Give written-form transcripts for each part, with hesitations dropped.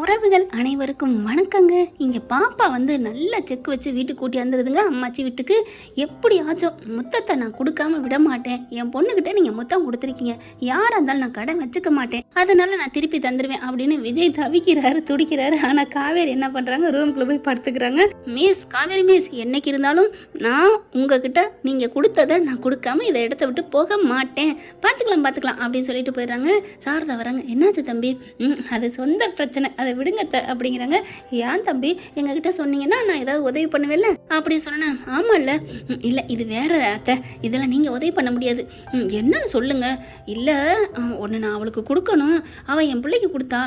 உறவுகள் அனைவருக்கும் வணக்கங்க. இங்கே பாப்பா வந்து நல்லா செக் வச்சு வீட்டுக்கு கூட்டி வந்துடுதுங்க. அம்மாச்சி வீட்டுக்கு எப்படியாச்சும் முத்தத்தை நான் கொடுக்காம விட மாட்டேன். என் பொண்ணுக்கிட்ட நீங்கள் முத்தம் கொடுத்துருக்கீங்க, யாராக இருந்தாலும் நான் கடன் வச்சுக்க மாட்டேன், அதனால நான் திருப்பி தந்துடுவேன் அப்படின்னு விஜய் தவிக்கிறாரு, துடிக்கிறாரு. ஆனால் காவேரி என்ன பண்ணுறாங்க, ரூம்குள்ளே போய் படுத்துக்கிறாங்க. மிஸ் காவேரி மிஸ், என்னைக்கு இருந்தாலும் நான் உங்ககிட்ட நீங்கள் கொடுத்ததை நான் கொடுக்காம இதை இடத்த விட்டு போக மாட்டேன், பார்த்துக்கலாம் அப்படின்னு சொல்லிட்டு போயிடுறாங்க. சாரதா வராங்க. என்னாச்சு தம்பி? அது சொந்த பிரச்சனை, அதை விடுங்க அப்படிங்கிறாங்க. ஏன் தம்பி, எங்ககிட்ட சொன்னீங்கன்னா நான் ஏதாவது உதவி பண்ணுவேன்ல அப்படின்னு சொன்னேன். ஆமாம்ல. இல்லை இது வேற அத்தை, இதெல்லாம் நீங்கள் உதவி பண்ண முடியாது. என்னன்னு சொல்லுங்க. இல்லை ஒன்று நான் அவளுக்கு கொடுக்கணும், அவள் என் பிள்ளைக்கு கொடுத்தா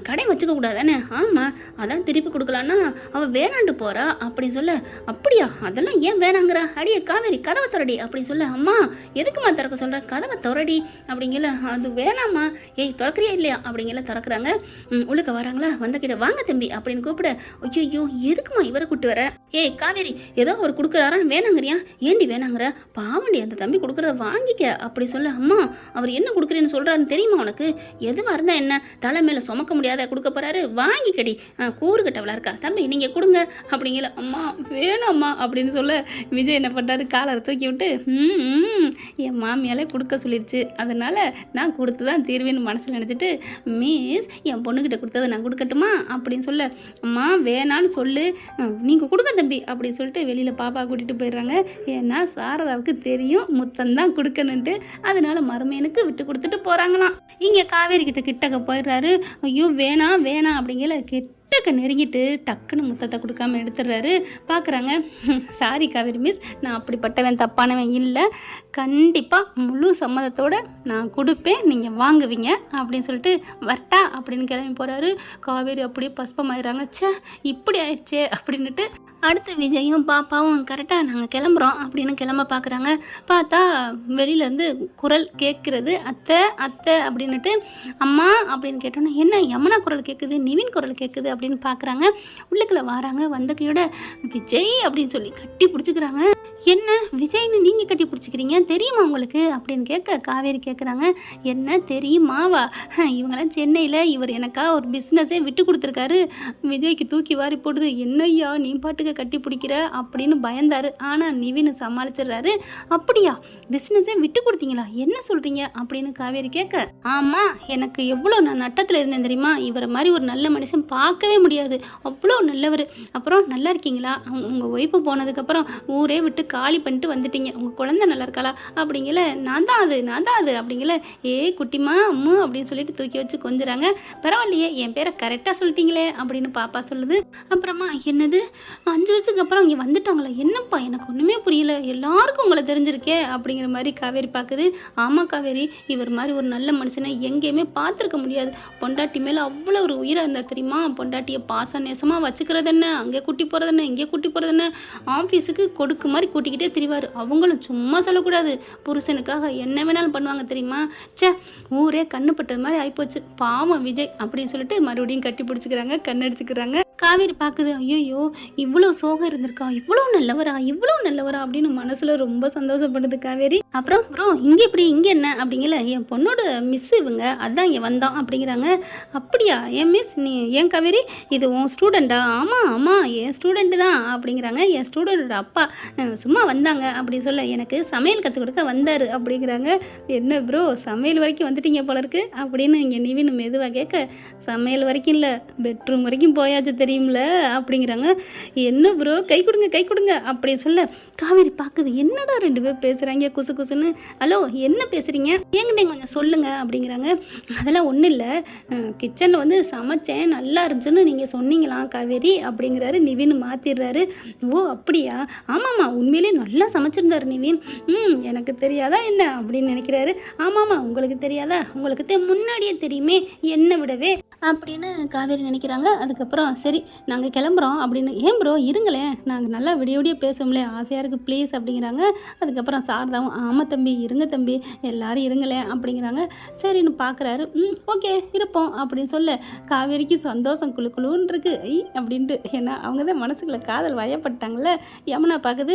கடை வச்சுக்க கூடாதானே. ஆமாம், அதான் திருப்பி கொடுக்கலான்னா அவள் வேணாண்டு போகிறா அப்படின்னு சொல்ல. அப்படியா, அதெல்லாம் ஏன் வேணாங்கிறா? அடியே காவேரி கதவை திறடி அப்படின்னு சொல்ல. அம்மா எதுக்குமா திறக்க சொல்கிற, கதவை திறடி அப்படிங்கல. அது வேணாம்மா, ஏய் திறக்கிறியா இல்லையா அப்படிங்கல. திறக்கிறாங்க. உள்ளுக்க வராங்களா, வந்தக்கிட்ட வாங்க தம்பி அப்படின்னு கூப்பிட. ஐயோ எதுக்குமா இவரை கூப்பிட்டு வர? ஏய் காவேரி, ஏதோ அவர் கொடுக்குறாரா வேணாங்கிறியா? ஏண்டி வேணாங்கிற? பாவண்டி அந்த தம்பி கொடுக்குறத வாங்கிக்க அப்படி சொல்ல. அம்மா அவர் என்ன கொடுக்குறேன்னு சொல்கிறாருன்னு தெரியுமா உனக்கு? எதுவாக இருந்தால் என்ன, தலை மேலே சுமக்க முடியாத கொடுக்க போகிறாரு, வாங்கிக்கடி, கூறு கட்டவளா இருக்கா தம்பி நீங்கள் கொடுங்க அப்படிங்கல. அம்மா வேணாம்மா அப்படின்னு சொல்ல விஜய் என்ன பண்ணுறாரு, காலரை தூக்கி விட்டு என் மாமியாலே கொடுக்க சொல்லிடுச்சு, அதனால் நான் கொடுத்து தான் தீர்வேன்னு மனசில் நினச்சிட்டு, மிஸ் என் பொண்ணுக்கிட்ட கொடுத்ததை நான் கொடுக்கட்டுமா அப்படின்னு சொல்ல. அம்மா வேணான்னு சொல்லு, நீங்கள் கொடுங்க தம்பி அப்படின்னு சொல்லிட்டு வெளியில் பாப்பா கூட்டிகிட்டு போயிடுறாங்க. ஏன்னா சாரதாவுக்கு தெரியும் முத்தந்தான் கொடுக்கணுன்ட்டு, அதனால மருமையனுக்கு விட்டு கொடுத்துட்டு போகிறாங்களாம். இங்கே காவேரி கிட்டக்க போயிடுறாரு. ஐயோ வேணாம் அப்படிங்கல. கிட்டக்க நெருங்கிட்டு டக்குன்னு முத்தத்தை கொடுக்காம எடுத்துடுறாரு. பார்க்குறாங்க. சாரி காவேரி மிஸ், நான் அப்படிப்பட்டவன் தப்பானவன் இல்லை, கண்டிப்பாக முழு சம்மதத்தோடு நான் கொடுப்பேன், நீங்கள் வாங்குவீங்க அப்படின்னு சொல்லிட்டு வரட்டா அப்படின்னு கிளம்பி போகிறாரு. காவேரி அப்படியே பஸ்பமாயிடுறாங்க. ச்சே இப்படி ஆயிடுச்சே அப்படின்ட்டு அடுத்து விஜயும் பாப்பாவும் கரெக்டாக நாங்கள் கிளம்புறோம் அப்படின்னு கிளம்ப பார்க்குறாங்க. பார்த்தா வெளியிலேருந்து குரல் கேட்குறது, அத்தை அத்தை அப்படின்னுட்டு. அம்மா அப்படின்னு கேட்டோன்னே, என்ன யமுனா குரல் கேட்குது, நிவின் குரல் கேட்குது அப்படின்னு பார்க்குறாங்க. உள்ளுக்குள்ளே வராங்க. வந்த கையோட விஜய் அப்படின்னு சொல்லி கட்டி பிடிச்சிக்கிறாங்க. என்ன விஜய்னு நீங்கள் கட்டி பிடிச்சிக்கிறீங்க, தெரியுமா உங்களுக்கு அப்படின்னு கேட்க காவேரி கேட்குறாங்க. என்ன தெரியுமாவா, இவங்களாம் சென்னையில் இவர் எனக்கா ஒரு பிஸ்னஸே விட்டு கொடுத்துருக்காரு, விஜய்க்கு தூக்கி வாரி போடுது, என்னையா நீ பாட்டுக்கு கட்டி பிடிக்கிற அப்படின்னு பயந்தாரு. ஆனால் நிவின் சமாளிச்சிடுறாரு. அப்படியா, பிஸ்னஸே விட்டு கொடுத்தீங்களா, என்ன சொல்கிறீங்க அப்படின்னு காவேரி கேட்க. ஆமாம், எனக்கு எவ்வளோ நான் நட்டத்தில் இருந்தேன் தெரியுமா, இவரை மாதிரி ஒரு நல்ல மனுஷன் பார்க்கவே முடியாது, அவ்வளோ நல்லவர். அப்புறம் நல்லா இருக்கீங்களா, உங்கள் ஒய்ஃபு போனதுக்கப்புறம் ஊரே விட்டு காலி பண்ணிட்டு வந்துட்டீங்க, உங்கள் குழந்தை நல்லா இருக்காளா அப்படிங்கல. நான் தான் அது அப்படிங்கல. குட்டிமா அம்மு அப்படின்னு சொல்லிட்டு தூக்கி வச்சு கொஞ்சுறாங்க. பரவாயில்லையே, என் பேரை கரெக்டாக சொல்லிட்டீங்களே அப்படின்னு பாப்பா சொல்லுது. அப்புறமா என்னது 5 வருஷத்துக்கு அப்புறம் இங்கே வந்துட்டாங்களா, என்னப்பா எனக்கு ஒன்றுமே புரியல, எல்லாருக்கும் உங்களை தெரிஞ்சிருக்கே அப்படிங்கிற மாதிரி காவேரி பார்க்குது. ஆமாம் காவேரி, இவர் மாதிரி ஒரு நல்ல மனுஷனை எங்கேயுமே பார்த்துருக்க முடியாது, பொண்டாட்டி மேலே அவ்வளோ ஒரு உயிராக இருந்தால் தெரியுமா, பொண்டாட்டியை பாச நேசமாக வச்சுக்கிறது என்ன, அங்கே கூட்டி போகிறது என்ன, இங்கே கூட்டி போகிறது என்ன, ஆஃபீஸுக்கு கொடுக்கு மாதிரி கூட்டிக்கிட்டே திரிவார். அவங்களும் சும்மா சொல்லக்கூடாது, புருஷனுக்காக என்ன வேணாலும் பண்ணுவாங்க தெரியுமா. சே ஊரே கண்ணு பட்டது மாதிரி ஆகிப்போச்சு, பாவம் விஜய் அப்படின்னு சொல்லிட்டு மறுபடியும் கட்டி பிடிச்சிக்கிறாங்க, கண்ணடிச்சுக்கிறாங்க. காவேரி பார்க்குது. ஐயோ இவ்வளோ சோகம் இருந்திருக்கா, இவ்வளோ நல்லவரா அப்படின்னு மனசில் ரொம்ப சந்தோஷப்படுது காவேரி. அப்புறம் ப்ரோ இங்கே எப்படி, இங்கே என்ன அப்படிங்கல. என் பொண்ணோட மிஸ் இவங்க, அதான் இங்கே வந்தோம் அப்படிங்கிறாங்க. அப்படியா, என் மிஸ் நீ ஏன் காவேரி, இது உன் ஸ்டூடெண்ட்டா? ஆமாம் என் ஸ்டூடெண்ட்டு தான் அப்படிங்கிறாங்க. என் ஸ்டூடெண்ட்டோட அப்பா சும்மா வந்தாங்க அப்படின்னு சொல்ல, எனக்கு சமையல் கற்றுக் கொடுக்க வந்தார் அப்படிங்கிறாங்க. என்ன ப்ரோ சமையல் வரைக்கும் வந்துட்டீங்க போல இருக்கு அப்படின்னு இங்கே நிவின் மெதுவாக கேட்க. சமையல் வரைக்கும் இல்லை, பெட்ரூம் வரைக்கும் போயாச்சு தெரியும்ல அப்படிங்கிறாங்க. என்ன ப்ரோ கை கொடுங்க அப்படின்னு சொல்ல காவேரி பார்க்குது. என்னடா 2 பேர் பேசுகிறாங்க குசு குசுன்னு. ஹலோ என்ன பேசுகிறீங்க, என்கிட்ட கொஞ்சம் சொல்லுங்க அப்படிங்கிறாங்க. அதெல்லாம் ஒன்றும் இல்லை, கிச்சனில் வந்து சமைச்சேன் நல்லா இருந்துச்சுன்னு நீங்கள் சொன்னீங்களா காவேரி அப்படிங்கிறாரு. நிவின் மாற்றிடுறாரு. ஓ அப்படியா, ஆமாம்மா உண்மையிலே நல்லா சமைச்சிருந்தாரு நிவின், எனக்கு தெரியாதா என்ன அப்படின்னு நினைக்கிறாரு. ஆமாம்மா உங்களுக்கு தெரியாதா, உங்களுக்கு முன்னாடியே தெரியுமே என்னை விடவே அப்படின்னு காவேரி நினைக்கிறாங்க. அதுக்கப்புறம் சரி நாங்கள் கிளம்புறோம் அப்படின்னு. ஏன் ப்ரோ இருங்களேன், நாங்கள் நல்லா விடிய பேசுவோம்லே, ஆசையாக இருக்குது ப்ளீஸ் அப்படிங்கிறாங்க. அதுக்கப்புறம் சாரதாவும் ஆமாம் தம்பி இருங்க தம்பி எல்லாரும் இருங்களேன் அப்படிங்கிறாங்க. சரின்னு பார்க்குறாரு. ஓகே இருப்போம் அப்படின்னு சொல்ல காவேரிக்கு சந்தோஷம் குழுன்னு இருக்கு அப்படின்ட்டு. ஏன்னா அவங்க தான் மனசுக்குள்ள காதல் வயப்பட்டாங்கல்ல. யமுனா பார்க்குது.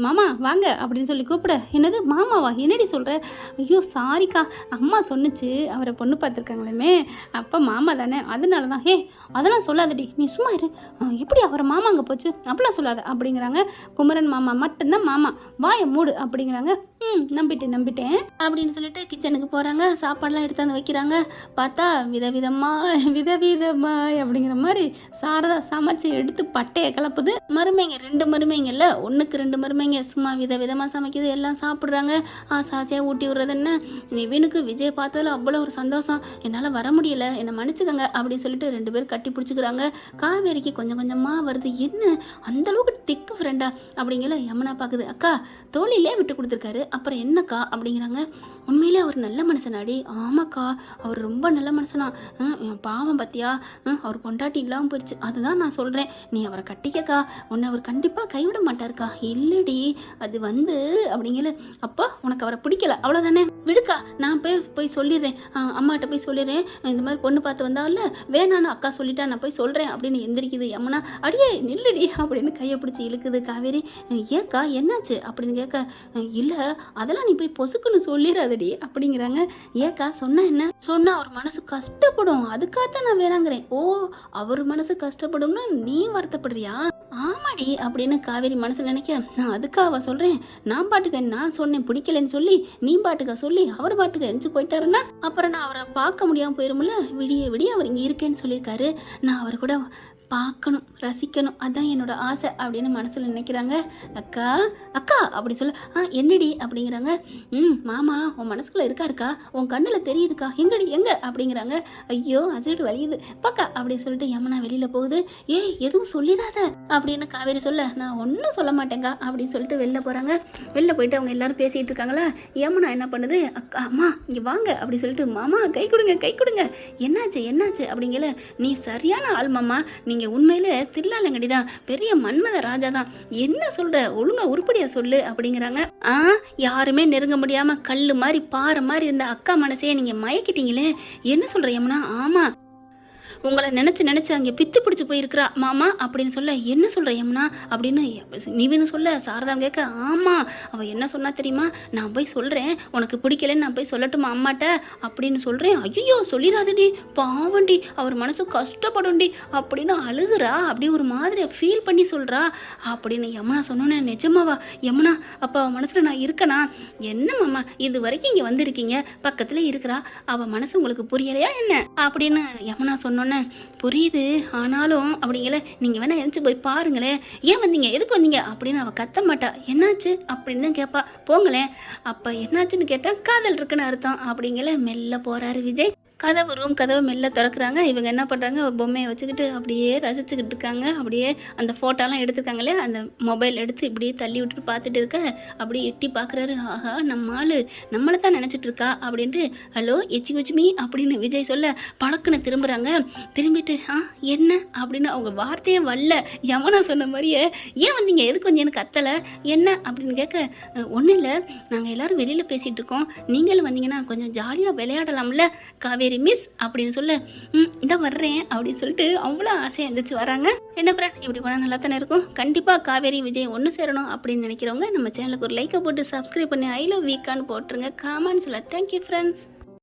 மாமா வாங்க அப்படின்னு சொல்லி கூப்பிட, என்னது மாமாவா, என்னடி சொல்கிற? ஐயோ சாரிக்கா, அம்மா சொன்னிச்சு அவரை பொண்ணு பார்த்துருக்காங்களே, அப்பா மாமா தானே, அதனால தான். அதெல்லாம் சொல்லாதடி, நீ சும்மா இரு. எப்படி அவரை மாமா அங்கே போச்சு, அப்படிலாம் சொல்லாத அப்படிங்கிறாங்க. குமரன் மாமா மட்டும்தான் மாமா, வாயை மூடு அப்படிங்கிறாங்க. நம்பிட்டேன் அப்படின்னு சொல்லிட்டு கிச்சனுக்கு போகிறாங்க. சாப்பாடெலாம் எடுத்தாந்து வைக்கிறாங்க. பார்த்தா விதவிதமா அப்படிங்கிற மாதிரி சாரதா சமைச்சு எடுத்து பட்டையை கிளப்புது. மருமைங்க 2 மருமைங்கல்ல, 1க்கு 2 மருமைங்க சும்மா விதவிதமாக சமைக்குது. எல்லாம் சாப்பிட்றாங்க. ஆசாசியாக ஊட்டி விடுறது என்ன. நிவினுக்கு விஜய் பார்த்ததில் அவ்வளோ ஒரு சந்தோஷம். என்னால் வர முடியல, என்னை மன்னிச்சுக்கங்க அப்படின்னு சொல்லிட்டு 2 பேரும் கட்டி பிடிச்சிக்கிறாங்க. காவேரிக்கு கொஞ்சம் கொஞ்சமாக வருது. என்ன அந்தளவுக்கு திக்கு ஃப்ரெண்டா அப்படிங்கிற யமுனா பார்க்குது. அக்கா தோழிலே விட்டு கொடுத்துருக்காரு, அப்புறம் என்னக்கா அப்படிங்கிறாங்க. உண்மையிலே அவர் நல்ல மனுஷனாடி. ஆமாக்கா அவர் ரொம்ப நல்ல மனுஷனா. பாவம் பத்தியா, அவர் பொண்டாட்டி இல்லாமல் போயிடுச்சு. அதுதான் நான் சொல்கிறேன், நீ அவரை கட்டிக்கக்கா, உன்னை அவர் கண்டிப்பாக கைவிட மாட்டாருக்கா. இல்லடி அது அப்படிங்கல. அப்போ உனக்கு அவரை பிடிக்கல அவ்வளோதானே, விடுக்கா, நான் போய் சொல்லிடுறேன், அம்மாட்ட போய் சொல்லிடுறேன், இந்த மாதிரி பொண்ணு பார்த்து வந்தால வேணான்னு அக்கா சொல்லிட்டா, நான் போய் சொல்கிறேன் அப்படின்னு எந்திரிக்குது யமுனா. அடியே நில்லுடி அப்படின்னு கையை பிடிச்சி இழுக்குது காவேரி. ஏக்கா என்னாச்சு அப்படின்னு கேட்க, இல்லை அதெல்லாம் நீ போய் பொசுக்குன்னு சொல்லிடாதடி அப்படிங்கிறாங்க. ஏக்கா சொன்னா என்ன, சொன்னா அவர் மனசு கஷ்டப்படும், அதுக்காகத்தான் நான் வேணாங்கிறேன். ஓ அவர் மனசு கஷ்டப்படும்னா நீ வருத்தப்படுறியா? ஆமாடி அப்படின்னு காவேரி மனசில் நினைக்க, நான் அதுக்காக சொல்கிறேன், நான் பாட்டுக்க நான் சொன்னேன் பிடிக்கலன்னு சொல்லி நீ பாட்டுக்க சொல்லி அவர் பாட்டுக்க எரிஞ்சு போயிட்டாருன்னா அப்புறம் நான் அவரை பார்க்க முடியாமல் போயிருமில்ல. விடிய அவர் இங்கே இருக்கேன்னு சொல்லியிருக்காரு, நான் அவர் கூட பார்க்கணும் ரசிக்கணும், அதுதான் என்னோட ஆசை அப்படின்னு மனசில் நினைக்கிறாங்க. அக்கா அக்கா அப்படி சொல்ல, என்னடி அப்படிங்கிறாங்க. மாமா உன் மனசுக்குள்ளே இருக்காருக்கா, உன் கண்ணில் தெரியுதுக்கா, எங்க அப்படிங்கிறாங்க. ஐயோ அசடு வலியுது பக்கா அப்படின்னு சொல்லிட்டு யமுனா வெளியில் போகுது. எதுவும் சொல்லிடாத அப்படின்னு காவேரி சொல்ல, நான் ஒன்றும் சொல்ல மாட்டேங்க அப்படின்னு சொல்லிட்டு வெளில போகிறாங்க. வெளில போயிட்டு அவங்க எல்லாரும் பேசிகிட்டு இருக்காங்களா. யமுனா என்ன பண்ணுது, அக்கா அம்மா இங்கே வாங்க அப்படி சொல்லிட்டு, மாமா கை கொடுங்க, என்னாச்சு அப்படிங்கல. நீ சரியான ஆள் மாமா, நீங்கள் உண்மையில தில்லாலங்கடி தான், பெரிய மன்மத ராஜா தான், என்ன சொல்ற ஒழுங்கா உருப்படியா சொல்லு அப்படிங்கிறாங்க. யாருமே நெருங்க முடியாம கல்லு மாதிரி பாறை மாதிரி இருந்த அக்கா மனசையே நீங்க மயக்கிட்டீங்களே, என்ன சொல்ற யமுனா? ஆமா உங்களை நினச்சி அங்கே பித்து பிடிச்சி போயிருக்கிறா மாமா அப்படின்னு சொல்ல, என்ன சொல்கிற யமுனா அப்படின்னு நிவின்னு சொல்ல, சாரதா கேட்க, ஆமாம் அவள் என்ன சொன்னா தெரியுமா, நான் போய் சொல்கிறேன் உனக்கு பிடிக்கலன்னு நான் போய் சொல்லட்டுமா அம்மாட்ட அப்படின்னு சொல்கிறேன். ஐயோ சொல்லிடாதடி பாவண்டி, அவர் மனசு கஷ்டப்படும்டி அப்படின்னு அழுகுறா. அப்படி ஒரு மாதிரி ஃபீல் பண்ணி சொல்கிறா அப்படின்னு யமுனா சொன்னோன்னே, நிஜமாவா யமுனா, அப்போ அவள் மனசில் நான் இருக்கனா? என்ன மாமா இது வரைக்கும் இங்கே வந்திருக்கீங்க, பக்கத்தில் இருக்கிறா, அவள் மனசு உங்களுக்கு புரியலையா என்ன அப்படின்னு யமுனா சொன்னோன்னே, புரியுது ஆனாலும் அப்படிங்கல, நீங்கள் வேணா எழுந்து போய் பாருங்களேன், ஏன் வந்தீங்க எதுக்கு வந்தீங்க அப்படின்னு அவள் கத்த மாட்டா. என்னாச்சு அப்படின்னு தான் கேட்பா. போங்களேன். அப்போ என்னாச்சுன்னு கேட்டால் காதல் இருக்குன்னு அர்த்தம் அப்படிங்கல. மெல்ல போகிறாரு விஜய். ரூம் கதவு மெல்ல திறக்கிறாங்க. இவங்க என்ன பண்ணுறாங்க, பொம்மையை வச்சுக்கிட்டு அப்படியே ரசிச்சுக்கிட்டு இருக்காங்க. அப்படியே அந்த ஃபோட்டோலாம் எடுத்துருக்காங்களே, அந்த மொபைல் எடுத்து இப்படியே தள்ளி விட்டுட்டு பார்த்துட்டு இருக்க. அப்படியே எட்டி பார்க்குறாரு. ஆஹா நம்ம ஆள் நம்மளை தான் நினச்சிட்டு இருக்கா அப்படின்ட்டு, ஹலோ எச்சிகுச்சிமி அப்படின்னு விஜய் சொல்ல பழக்குன்னு திரும்புகிறாங்க. திரும்பிட்டு என்ன அப்படின்னு அவங்க வார்த்தையே வரல. யமுனா சொன்ன மாதிரியே, ஏன் வந்தீங்க எதுக்கு வந்தீங்கன்னு கத்தலை. என்ன அப்படின்னு கேட்க, ஒன்றும் இல்லை நாங்கள் எல்லோரும் வெளியில் பேசிகிட்டு இருக்கோம், நீங்களும் வந்தீங்கன்னா கொஞ்சம் ஜாலியாக விளையாடலாம்ல காவேரி மிஸ் அப்படின்னு சொல்ல, இதான் வர்றேன் அப்படின்னு சொல்லிட்டு அவ்வளோ ஆசையாக இருந்துச்சு வராங்க. என்ன ஃப்ரெண்ட் இப்படி போனால் நல்லா தானே இருக்கும். கண்டிப்பாக காவேரி விஜய் ஒன்று சேரணும் அப்படின்னு நினைக்கிறவங்க நம்ம சேனலுக்கு ஒரு லைக்கை போட்டு சப்ஸ்கிரைப் பண்ணி ஐ லவ் வீக்கான்னு போட்டுருங்க. காமெண்ட்ஸில் தேங்க்யூ ஃப்ரெண்ட்ஸ்.